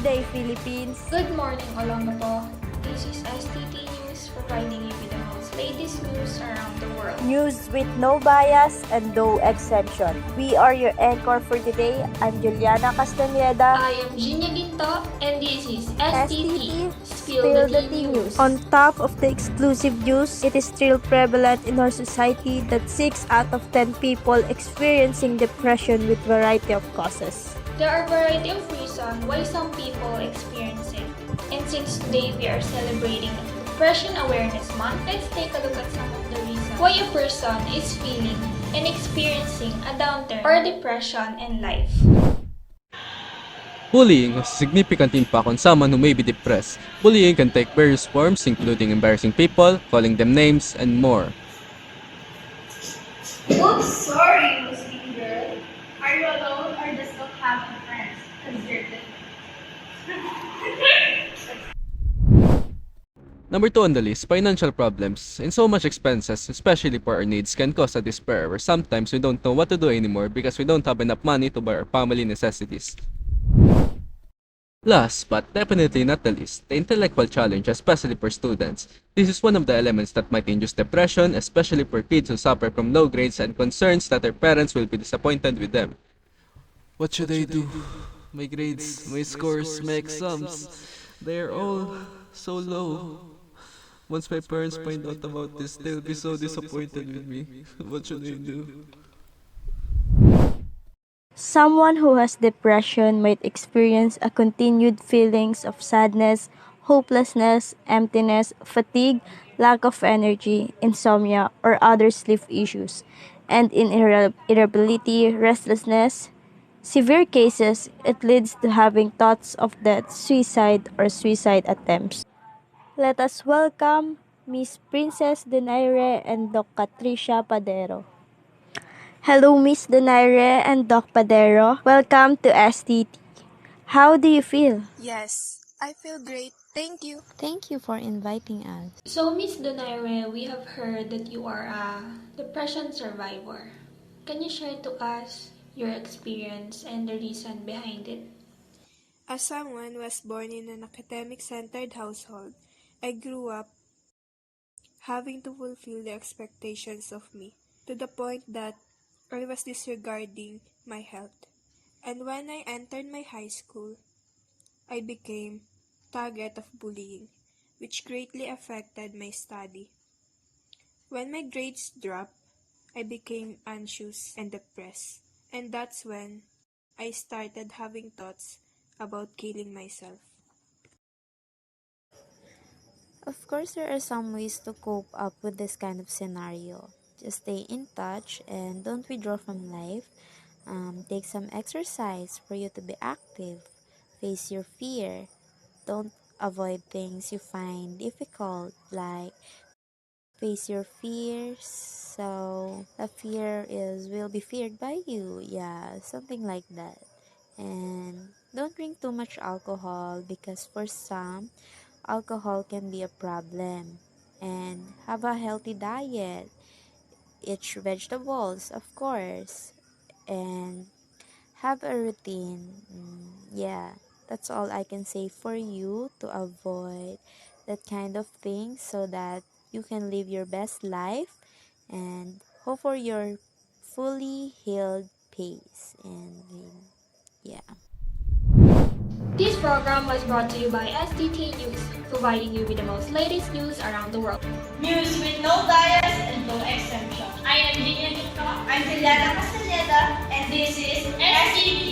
day, Philippines! Good morning, Olongapo. This is STT News, providing you with the most latest news around the world. News with no bias and no exemption. We are your anchor for today. I'm Juliana Castaneda. I am Ginia Ginto, and this is STT, Spill the Tea News. On top of the exclusive news, it is still prevalent in our society that 6 out of 10 people experiencing depression with variety of causes. There are a variety of reasons why some people experience it. And since today we are celebrating Depression Awareness Month, let's take a look at some of the reasons why a person is feeling and experiencing a downturn or depression in life. Bullying has a significant impact on someone who may be depressed. Bullying can take various forms, including embarrassing people, calling them names, and more. Oops, sorry, Muslim girl. Are you alone or just don't have any friends? Deserted. Number 2 on the list, financial problems. And so much expenses, especially for our needs, can cause a despair where sometimes we don't know what to do anymore because we don't have enough money to buy our family necessities. Last, but definitely not the least, the intellectual challenge, especially for students. This is one of the elements that might induce depression, especially for kids who suffer from low grades and concerns that their parents will be disappointed with them. What should I do? My grades, my scores, my exams, they're all so low. Once my parents find out about this, they'll be so disappointed with me. What should I do? Someone who has depression might experience a continued feelings of sadness, hopelessness, emptiness, fatigue, lack of energy, insomnia, or other sleep issues, and in irritability, restlessness. Severe cases, it leads to having thoughts of death, suicide, or suicide attempts. Let us welcome Miss Princess Donaire and Doc Patricia Padero. Hello, Miss Donaire and Doc Padero. Welcome to STT. How do you feel? Yes, I feel great. Thank you. Thank you for inviting us. So, Miss Donaire, we have heard that you are a depression survivor. Can you share to us your experience and the reason behind it? As someone who was born in an academic-centered household, I grew up having to fulfill the expectations of me to the point that I was disregarding my health. And when I entered my high school, I became target of bullying, which greatly affected my study. When my grades dropped, I became anxious and depressed. And that's when I started having thoughts about killing myself. Of course, there are some ways to cope up with this kind of scenario. Just stay in touch and don't withdraw from life. Take some exercise for you to be active. Face your fear. Don't avoid things you find difficult, like face your fears. So the fear will be feared by you. Yeah, something like that. And don't drink too much alcohol because for some, alcohol can be a problem. And have a healthy diet. Eat vegetables, of course. And have a routine. Yeah, that's all I can say for you to avoid that kind of thing so that you can live your best life and hope for your fully healed pace. And yeah. This program was brought to you by STT News, providing you with the most latest news around the world. News with no bias and no exemption. I am Ginia Ginto. I'm Juliana Castaneda. And this is STT